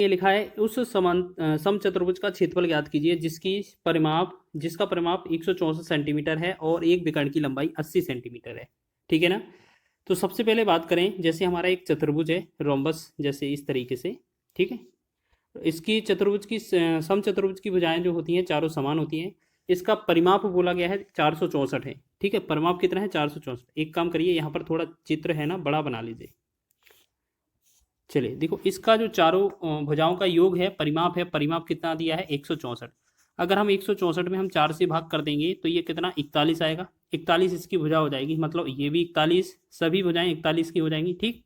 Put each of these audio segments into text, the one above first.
ये लिखा है उस समचतुर्भुज का क्षेत्रफल ज्ञात कीजिए जिसका परिमाप 164 सेंटीमीटर है और एक विकर्ण की लंबाई 80 सेंटीमीटर है। ठीक है ना। तो सबसे पहले बात करें, जैसे हमारा एक चतुर्भुज है रोम्बस जैसे इस तरीके से। ठीक है। इसकी समचतुर्भुज की भुजाएं जो होती हैं चारों समान होती हैं। इसका परिमाप बोला गया है 464 है। ठीक है, परिमाप कितना है 464। एक काम करिए, यहाँ पर थोड़ा चित्र है ना बड़ा बना लीजिए। चलिए देखो, इसका जो चारों भुजाओं का योग है, परिमाप कितना दिया है 164। अगर हम 164 में हम 4 से भाग कर देंगे तो ये कितना 41 आएगा। 41 इसकी भुजा हो जाएगी, मतलब ये भी 41, सभी भुजाएं 41 की हो जाएंगी। ठीक।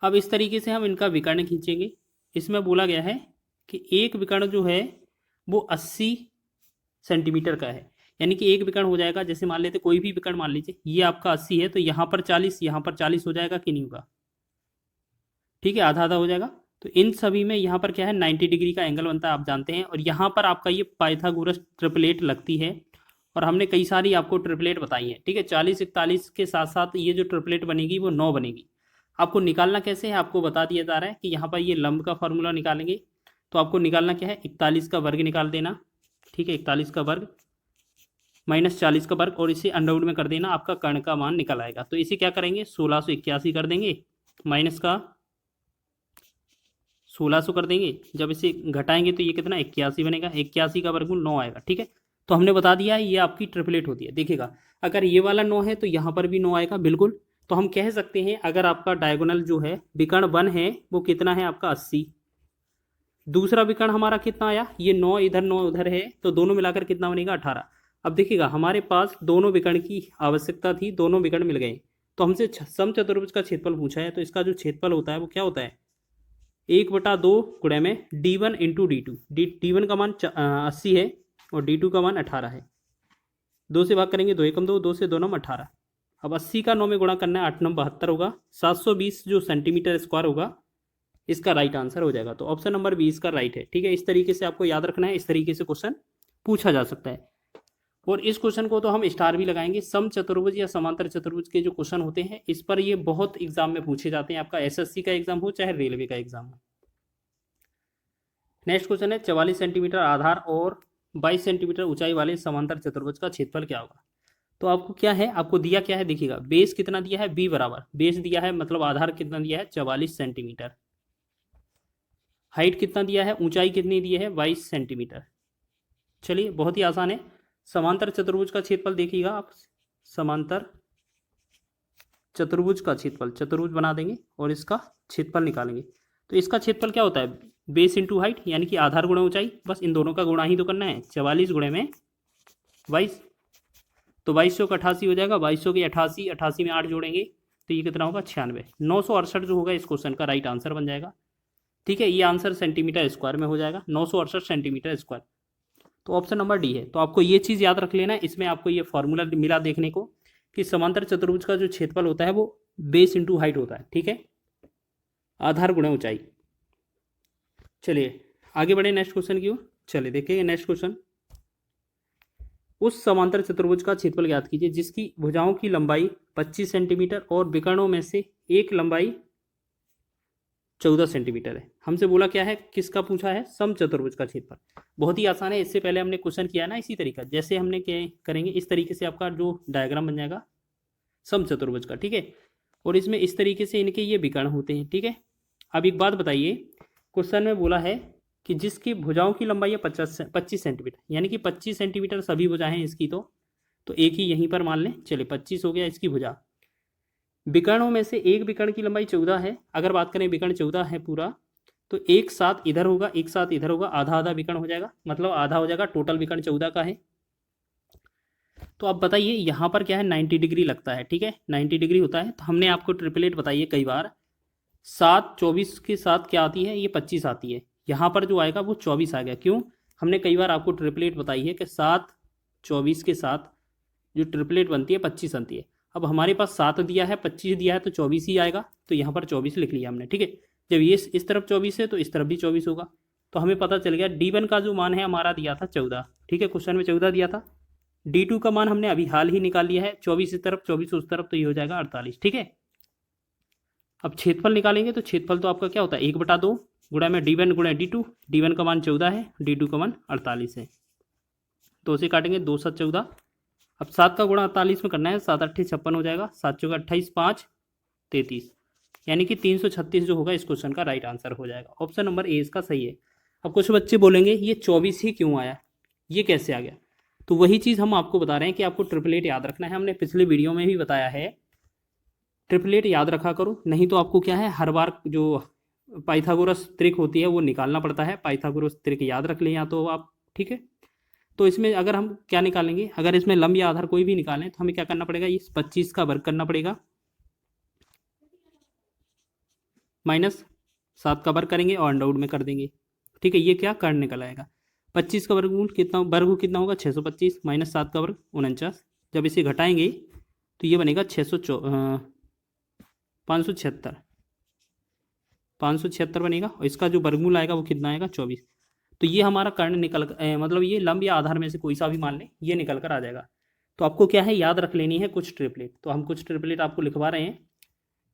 अब इस तरीके से हम इनका विकर्ण खींचेंगे। इसमें बोला गया है कि एक विकर्ण जो है वो 80 सेंटीमीटर का है, यानी कि एक विकर्ण हो जाएगा, जैसे मान लेते कोई भी विकर्ण मान लीजिए ये आपका 80 है तो यहाँ पर 40 हो जाएगा कि नहीं होगा। ठीक है, आधा आधा हो जाएगा। तो इन सभी में यहाँ पर क्या है 90 डिग्री का एंगल बनता है, आप जानते हैं। और यहाँ पर आपका ये पाइथागोरस ट्रिपलेट लगती है, और हमने कई सारी आपको ट्रिपलेट बताई है। ठीक है, 40 41 के साथ साथ ये जो ट्रिपलेट बनेगी वो 9 बनेगी। आपको निकालना कैसे है आपको बता दिया जा रहा है कि यहाँ पर ये लंब का फॉर्मूला निकालेंगे। तो आपको निकालना क्या है 41 का वर्ग निकाल देना। ठीक है, 41 का वर्ग माइनस 40 का वर्ग, और इसे अंडरवुड में कर देना, आपका कर्ण का मान निकल आएगा। तो इसे क्या करेंगे 1681 कर देंगे, माइनस का 1600 कर देंगे। जब इसे घटाएंगे तो ये कितना 81 बनेगा। 81 का वर्गमूल 9 आएगा। ठीक है, तो हमने बता दिया है ये आपकी ट्रिपलेट होती है। देखिएगा, अगर ये वाला 9 है तो यहाँ पर भी 9 आएगा बिल्कुल। तो हम कह सकते हैं अगर आपका डायगोनल जो है विकर्ण 1 है वो कितना है आपका 80। दूसरा विकर्ण हमारा कितना आया, ये 9 इधर 9 उधर है, तो दोनों मिलाकर कितना बनेगा 18। अब देखिएगा, हमारे पास दोनों विकर्ण की आवश्यकता थी, दोनों विकर्ण मिल गए। तो हमसे समचतुर्भुज का क्षेत्रफल पूछा है, तो इसका जो क्षेत्रफल होता है वो क्या होता है 1/2 गुणे में d1 इंटू D2। D1 का मान 80 है और D2 का मान 18 है। 2 से भाग करेंगे 2 एकम 2, 2 से 2 नम 18। अब 80 का 9 में गुणा करना है, 8 नम 72 होगा। 720 जो सेंटीमीटर स्क्वायर होगा इसका राइट आंसर हो जाएगा। तो ऑप्शन नंबर 20 का राइट है। ठीक है, इस तरीके से आपको याद रखना है, इस तरीके से क्वेश्चन पूछा जा सकता है। और इस क्वेश्चन को तो हम स्टार भी लगाएंगे। समचतुर्भुज या समांतर चतुर्भुज के जो क्वेश्चन होते हैं इस पर ये बहुत एग्जाम में पूछे जाते हैं, आपका एसएससी का एग्जाम हो चाहे रेलवे का एग्जाम हो। नेक्स्ट क्वेश्चन है 44 सेंटीमीटर आधार और 22 सेंटीमीटर ऊंचाई वाले समांतर चतुर्भुज का क्षेत्रफल क्या होगा। तो आपको क्या है, आपको दिया क्या है, देखिएगा बेस कितना दिया है b बराबर, बेस दिया है मतलब आधार कितना दिया है 44 सेंटीमीटर, हाइट कितना दिया है, ऊंचाई कितनी दी है 22 सेंटीमीटर। चलिए बहुत ही आसान है। समांतर चतुर्भुज का क्षेत्रफल देखिएगा आप, समांतर चतुर्भुज का क्षेत्रफल, चतुर्भुज बना देंगे और इसका क्षेत्रफल निकालेंगे। तो इसका क्षेत्रफल क्या होता है बेस इंटू हाइट, यानी कि आधार गुणा ऊंचाई, बस इन दोनों का गुणा ही तो करना है। 44 गुणे में 22, तो 2200 का 88 हो जाएगा। 2200 की 88, 88 में 8 जोड़ेंगे तो ये कितना होगा 96। 968 जो होगा इस क्वेश्चन का राइट आंसर बन जाएगा। ठीक है, ये आंसर सेंटीमीटर स्क्वायर में हो जाएगा, 968 सेंटीमीटर स्क्वायर। तो ऑप्शन नंबर डी है। तो आपको ये चीज़ याद रख लेना, इसमें आपको ये फॉर्मूला मिला देखने को कि समांतर चतुर्भुज का जो क्षेत्रफल होता है वो बेस इंटू हाइट होता है। ठीक है, आधार गुणा ऊंचाई। चलिए आगे बढ़े नेक्स्ट क्वेश्चन की ओर। चलिए देखिए नेक्स्ट क्वेश्चन, उस समांतर चतुर्भुज का क्षेत्रफल ज्ञात कीजिए जिसकी भुजाओं की लंबाई 25 सेंटीमीटर और विकर्णों में से एक लंबाई 14 सेंटीमीटर है। हमसे बोला क्या है, किसका पूछा है, समचतुर्भुज का क्षेत्रफल। बहुत ही आसान है, इससे पहले हमने क्वेश्चन किया ना इसी तरीका, जैसे हमने क्या करेंगे इस तरीके से आपका जो डायग्राम बन जाएगा समचतुर्भुज का। ठीक है, और इसमें इस तरीके से इनके ये विकर्ण होते हैं। ठीक है, अब एक बात बताइए, क्वेश्चन में बोला है कि जिसकी भुजाओं की लंबाई है 25 सेंटीमीटर, यानी कि 25 सेंटीमीटर सभी भुजाएं हैं इसकी। तो एक ही यहीं पर मान लें, चलिए 25 हो गया इसकी भुजा। विकर्णों में से एक विकर्ण की लंबाई 14 है। अगर बात करें विकर्ण 14 है पूरा, तो एक साथ इधर होगा एक साथ इधर होगा, आधा आधा विकर्ण हो जाएगा, मतलब आधा हो जाएगा, टोटल विकर्ण 14 का है। तो अब बताइए यहाँ पर क्या है 90 डिग्री लगता है। ठीक है, 90 डिग्री होता है। तो हमने आपको ट्रिपलेट बताइए कई बार, 7 24 के साथ क्या आती है, ये 25 आती है। यहाँ पर जो आएगा वो 24 आ गया। क्यों, हमने कई बार आपको ट्रिपलेट बताई है कि 7 24 के साथ जो ट्रिपलेट बनती है 25 बनती है। अब हमारे पास 7 दिया है 25 दिया है तो 24 ही आएगा, तो यहाँ पर 24 लिख लिया हमने। ठीक है, जब ये इस तरफ 24 है तो इस तरफ भी 24 होगा। तो हमें पता चल गया D1 का जो मान है हमारा दिया था 14। ठीक है, क्वेश्चन में 14 दिया था। D2 का मान हमने अभी हाल ही निकाल लिया है, 24 इस तरफ 24 उस तरफ, तो ये हो जाएगा 48। ठीक है, अब क्षेत्रफल निकालेंगे तो क्षेत्रफल तो आपका क्या होता है 1/2 गुणा में D1 गुणा D2। D1 का मान 14 है, D2 का मान 48 है। तो उसे काटेंगे 2 7 14। अब 7 का गुणा 48 में करना है, 7 8 56 हो जाएगा, 7 चौका 28, 5 33, यानी कि 336 जो होगा इस क्वेश्चन का राइट आंसर हो जाएगा। ऑप्शन नंबर ए इसका सही है। अब कुछ बच्चे बोलेंगे ये 24 ही क्यों आया, ये कैसे आ गया? तो वही चीज़ हम आपको बता रहे हैं कि आपको ट्रिपलेट याद रखना है। हमने पिछले वीडियो में भी बताया है, ट्रिपलेट याद रखा करो, नहीं तो आपको क्या है हर बार जो पाइथागोरस त्रिक होती है वो निकालना पड़ता है। पाइथागोरस त्रिक याद रख लें या तो आप, ठीक है। तो इसमें अगर हम क्या निकालेंगे, अगर इसमें लंब या आधार कोई भी निकालें तो हमें क्या करना पड़ेगा, इस 25 का वर्ग करना पड़ेगा, माइनस 7 का वर्ग करेंगे और अंडरवुड में कर देंगे, ठीक है। ये क्या कर्ण निकल आएगा, 25 का वर्गमूल कितना, वर्ग कितना होगा 625, माइनस 7 का वर्ग 49। जब इसे घटाएंगे तो ये बनेगा 576 बनेगा, और इसका जो वर्गमूल आएगा वो कितना आएगा 24। तो ये हमारा कर्ण निकल मतलब ये लंब या आधार में से कोई सा भी मान लें, ये निकल कर आ जाएगा। तो आपको क्या है याद रख लेनी है कुछ ट्रिपलेट। तो हम कुछ ट्रिपलेट आपको लिखवा रहे हैं।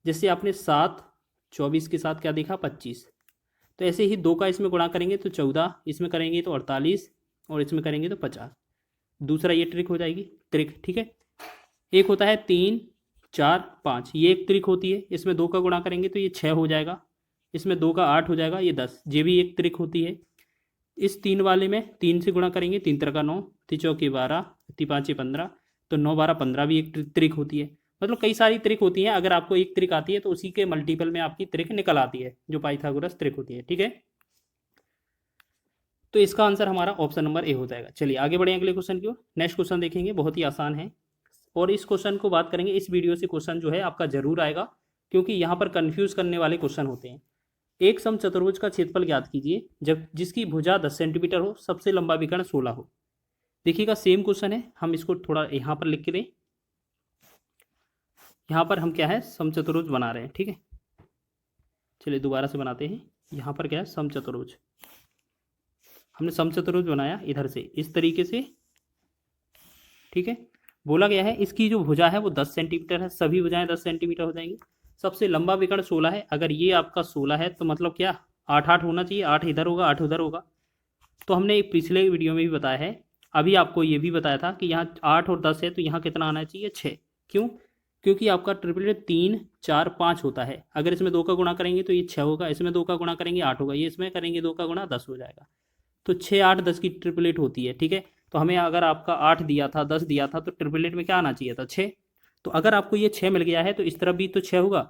जैसे आपने 7 24 के साथ क्या देखा 25, तो ऐसे ही 2 का इसमें गुणा करेंगे तो 14, इसमें करेंगे तो 48, और इसमें करेंगे तो 50। दूसरा ये ट्रिक हो जाएगी, ट्रिक, ठीक है। एक होता है 3 4 5, ये एक ट्रिक होती है। इसमें 2 का गुणा करेंगे तो ये 6 हो जाएगा, इसमें 2 का 8 हो जाएगा, ये 10, ये भी एक ट्रिक होती है। इस 3 वाले में 3 से गुणा करेंगे, 3 3 का 9, 3 चौके 12, 3 5 15, तो 9 12 15 भी एक ट्रिक होती है। मतलब कई सारी ट्रिक होती हैं, अगर आपको एक ट्रिक आती है तो उसी के मल्टीपल में आपकी ट्रिक निकल आती है, जो पाइथागोरस ट्रिक होती है, ठीक है। तो इसका आंसर हमारा ऑप्शन नंबर ए हो जाएगा। चलिए आगे बढ़े अगले क्वेश्चन की ओर। नेक्स्ट क्वेश्चन देखेंगे, बहुत ही आसान है, और इस क्वेश्चन को बात करेंगे, इस वीडियो से क्वेश्चन जो है आपका जरूर आएगा, क्योंकि यहाँ पर कंफ्यूज करने वाले क्वेश्चन होते हैं। एक समचतुर्भुज का क्षेत्रफल ज्ञात कीजिए जब जिसकी भुजा 10 सेंटीमीटर हो, सबसे लंबा विकर्ण 16 हो। देखिएगा सेम क्वेश्चन है, हम इसको थोड़ा यहाँ पर लिख के दें। यहाँ पर हम क्या है समचतुर्भुज बना रहे हैं, ठीक है। चलिए दोबारा से बनाते हैं। यहाँ पर क्या है समचतुर्भुज, हमने समचतुर्भुज बनाया इधर से इस तरीके से, ठीक है। बोला गया है इसकी जो भुजा है वो 10 सेंटीमीटर है, सभी भुजाएं 10 सेंटीमीटर हो जाएंगी। सबसे लंबा विकर्ण 16 है, अगर ये आपका 16 है तो मतलब क्या 8 8 होना चाहिए, 8 इधर होगा 8 उधर होगा। तो हमने पिछले वीडियो में भी बताया है, अभी आपको ये भी बताया था कि यहाँ 8 और 10 है तो यहाँ कितना आना चाहिए 6। क्यों? क्योंकि आपका ट्रिपलेट 3 4 5 होता है। अगर इसमें 2 का गुणा करेंगे तो ये 6 होगा, इसमें 2 का गुणा करेंगे 8 होगा, ये इसमें करेंगे 2 का गुणा 10 हो जाएगा। तो 6 8 10 की ट्रिपलेट होती है, ठीक है। तो हमें अगर आपका 8 दिया था 10 दिया था तो ट्रिपलेट में क्या आना चाहिए था 6। तो अगर आपको ये 6 मिल गया है तो इस तरफ भी तो 6 होगा।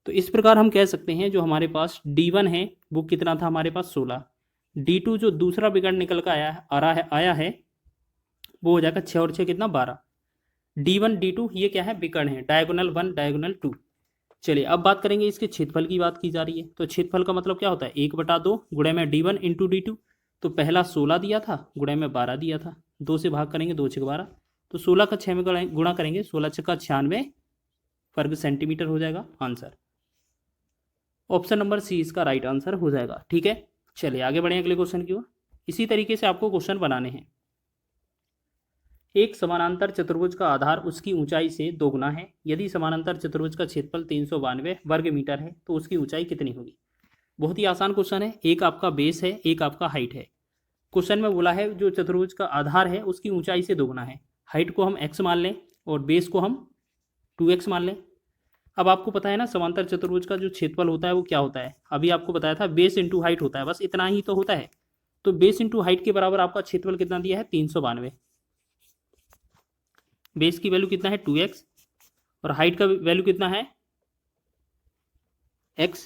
तो इस प्रकार हम कह सकते हैं जो हमारे पास D1 है वो कितना था हमारे पास 16, D2 जो दूसरा विकर्ण निकल कर आया है वो हो जाएगा 6 और 6 कितना 12। D1 D2 ये क्या है विकर्ण है, डायगोनल 1 डायगोनल 2। चलिए अब बात करेंगे इसके क्षेत्रफल की, बात की जा रही है। तो क्षेत्रफल का मतलब क्या होता है 1/2 गुणे में D1 इंटू D2। तो पहला 16 दिया था गुणे में 12 दिया था, 2 से भाग करेंगे 2 6 12, तो 16 का 6 में गुणा करेंगे 16 6 का 96 वर्ग सेंटीमीटर हो जाएगा आंसर। ऑप्शन नंबर सी इसका राइट आंसर हो जाएगा, ठीक है। चलिए आगे बढ़े अगले क्वेश्चन की ओर। इसी तरीके से आपको क्वेश्चन बनाने हैं। एक समानांतर चतुर्भुज का आधार उसकी ऊंचाई से दोगुना है, यदि समानांतर चतुर्भुज का क्षेत्रफल 392 वर्ग मीटर है तो उसकी ऊंचाई कितनी होगी। बहुत ही आसान क्वेश्चन है, एक आपका बेस है एक आपका हाइट है। क्वेश्चन में बोला है जो चतुर्भुज का आधार है उसकी ऊंचाई से दोगुना है, हाइट को हम x मान लें और बेस को हम 2x मान लें। अब आपको पता है ना समांतर चतुर्भुज का जो क्षेत्रफल होता है वो क्या होता है, अभी आपको बताया था बेस इंटू हाइट होता है, बस इतना ही तो होता है। तो बेस इंटू हाइट के बराबर आपका क्षेत्रफल कितना दिया है 392। बेस की वैल्यू कितना है 2x और हाइट का वैल्यू कितना है x,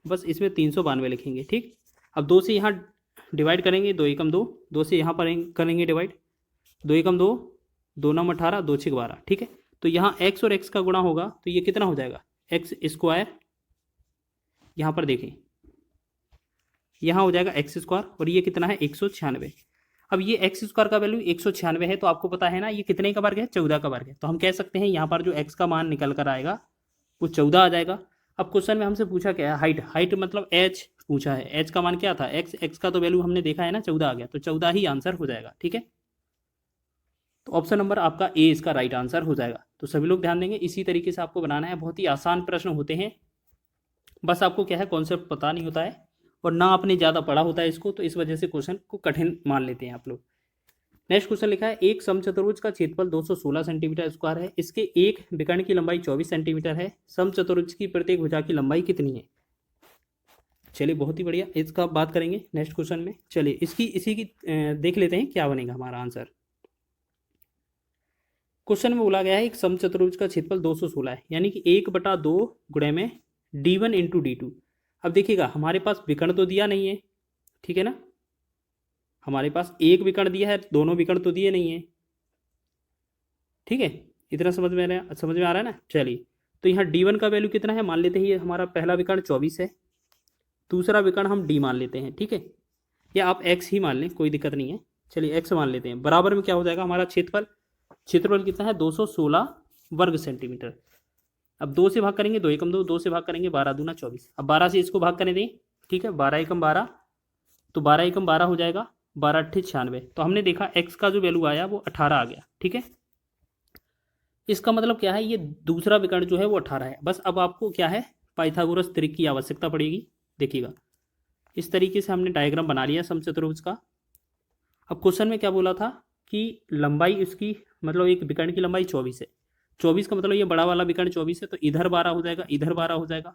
बस इसमें 392 लिखेंगे, ठीक। अब 2 से यहाँ डिवाइड करेंगे, 2 एकम 2, 2 से यहाँ पर करेंगे डिवाइड, 2 एकम 2, 2 9 18, 2 6 12, ठीक है। तो यहाँ x और x का गुणा होगा तो ये कितना हो जाएगा x स्क्वायर, यहाँ पर देखें यहाँ हो जाएगा x स्क्वायर, और ये कितना है 196। अब ये x स्क्वायर का वैल्यू 196 है, तो आपको पता है ना ये कितने का वर्ग है 14 का वर्ग है। तो हम कह सकते हैं यहाँ पर जो x का मान निकल कर आएगा वो 14 आ जाएगा। अब क्वेश्चन में हमसे पूछा क्या है हाइट, हाइट मतलब h पूछा है, h का मान क्या था x का तो वैल्यू हमने देखा है ना 14 आ गया, तो 14 ही आंसर हो जाएगा, ठीक है। तो ऑप्शन नंबर आपका ए इसका राइट आंसर हो जाएगा। तो सभी लोग ध्यान देंगे, इसी तरीके से आपको बनाना है, बहुत ही आसान प्रश्न होते हैं, बस आपको क्या है कॉन्सेप्ट पता नहीं होता है और ना आपने ज़्यादा पढ़ा होता है इसको, तो इस वजह से क्वेश्चन को कठिन मान लेते हैं आप लोग। नेक्स्ट क्वेश्चन लिखा है एक समचतुर्भुज का क्षेत्रफल 216 सेंटीमीटर स्क्वायर है, इसके एक विकर्ण की लंबाई 24 सेंटीमीटर है, समचतुर्भुज की प्रत्येक भुजा की लंबाई कितनी है। चलिए बहुत ही बढ़िया, इसका बात करेंगे नेक्स्ट क्वेश्चन में। चलिए इसी की देख लेते हैं क्या बनेगा हमारा आंसर। क्वेश्चन में बोला गया है एक समचतुर्भुज का क्षेत्रफल 216 है, यानी कि 1/2 गुणे में d1 इंटू d2। अब देखिएगा हमारे पास विकर्ण तो दिया नहीं है, ठीक है ना, हमारे पास एक विकर्ण दिया है, दोनों विकर्ण तो दिए नहीं है, ठीक है, इतना समझ में आ रहा है ना। चलिए तो यहाँ d1 का वैल्यू कितना है मान लेते हैं, ये हमारा पहला विकर्ण 24 है, दूसरा विकर्ण हम d मान लेते हैं, ठीक है, या आप x ही मान लें, कोई दिक्कत नहीं है। चलिए x मान लेते हैं, बराबर में क्या हो जाएगा हमारा क्षेत्रफल कितना है 216 वर्ग सेंटीमीटर। अब 2 से भाग करेंगे, 2 एकम 2, 2 से भाग करेंगे 12 दूना 24। अब 12 से इसको भाग करने दें, ठीक है, 12 एकम 12, तो 12 एकम 12 हो जाएगा, 12 अट्ठे 96। तो हमने देखा x का जो वैल्यू आया वो 18 आ गया, ठीक है। इसका मतलब क्या है, ये दूसरा विकर्ण जो है वो 18 है। बस अब आपको क्या है पाइथागोरस त्रिक की आवश्यकता पड़ेगी। देखिएगा इस तरीके से हमने डायग्राम बना लिया समचतुर्भुज का। अब क्वेश्चन में क्या बोला था कि लंबाई इसकी मतलब एक विकर्ण की लंबाई 24 है, 24 का मतलब ये बड़ा वाला विकर्ण 24 है, तो इधर 12 हो जाएगा, इधर 12 हो जाएगा।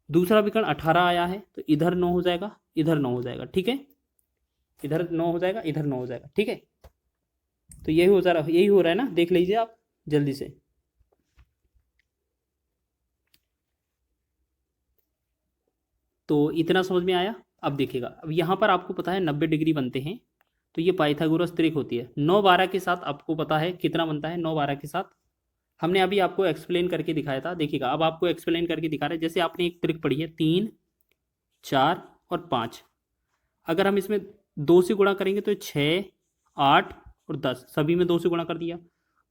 दूसरा विकर्ण 18 आया है, तो इधर 9 हो जाएगा, इधर 9 हो जाएगा, ठीक है, इधर 9 हो जाएगा, इधर 9 हो जाएगा, ठीक है। तो यही हो रहा है ना, देख लीजिए आप जल्दी से। तो इतना समझ में आया। अब देखिएगा, अब यहाँ पर आपको पता है 90 डिग्री बनते हैं, तो ये पाइथागोरस त्रिक होती है। 9 12 के साथ आपको पता है कितना बनता है, 9 12 के साथ हमने अभी आपको एक्सप्लेन करके दिखाया था। देखिएगा अब आपको एक्सप्लेन करके दिखा रहे हैं, जैसे आपने एक त्रिक पढ़ी है 3 4 और 5, अगर हम इसमें 2 से गुणा करेंगे तो 6 8 और 10, सभी में 2 से गुणा कर दिया।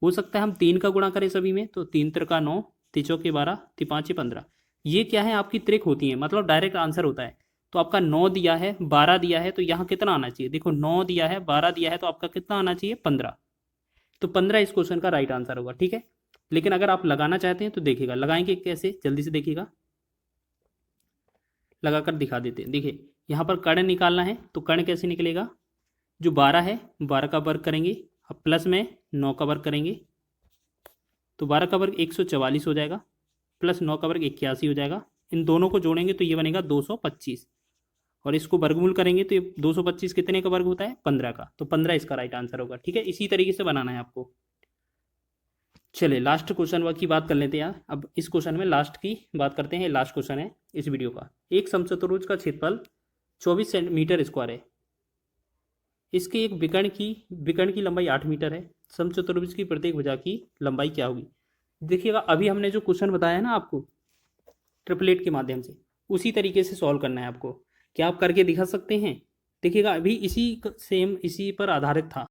हो सकता है हम 3 का गुणा करें सभी में, तो 3 त्रिका 9, 3 चौके 12, 3 5 15। ये क्या है आपकी त्रिक होती है, मतलब डायरेक्ट आंसर होता है। तो आपका 9 दिया है, 12 दिया है, तो यहाँ कितना आना चाहिए, देखो 9 दिया है, 12 दिया है, तो आपका कितना आना चाहिए 15। तो 15 इस क्वेश्चन का राइट आंसर होगा, ठीक है। लेकिन अगर आप लगाना चाहते हैं तो देखिएगा लगाएंगे कैसे, जल्दी से देखिएगा, लगाकर दिखा देते हैं। देखिए यहाँ पर कर्ण निकालना है, तो कर्ण कैसे निकलेगा, जो 12 है 12 का वर्ग करेंगे, अब प्लस में 9 का वर्ग करेंगे, तो 12 का वर्ग 144 हो जाएगा, प्लस 9 का वर्ग 81 हो जाएगा। इन दोनों को जोड़ेंगे तो ये बनेगा 225, और इसको वर्गमूल करेंगे तो ये 225 कितने का वर्ग होता है 15 का, तो 15 इसका राइट आंसर होगा, ठीक है। इसी तरीके से बनाना है आपको। चलिए लास्ट क्वेश्चन की बात कर लेते हैं यार। अब इस क्वेश्चन में लास्ट की बात करते हैं, लास्ट क्वेश्चन है इस वीडियो का। एक समचतुर्भुज का क्षेत्रफल 24 सेंटीमीटर स्क्वायर है, इसके एक विकर्ण की लंबाई 8 मीटर है, समचतुर्भुज की प्रत्येक भुजा की लंबाई क्या होगी। देखिएगा अभी हमने जो क्वेश्चन बताया है ना आपको ट्रिपलेट के माध्यम से, उसी तरीके से सॉल्व करना है आपको। क्या आप करके दिखा सकते हैं, देखिएगा अभी इसी पर आधारित था।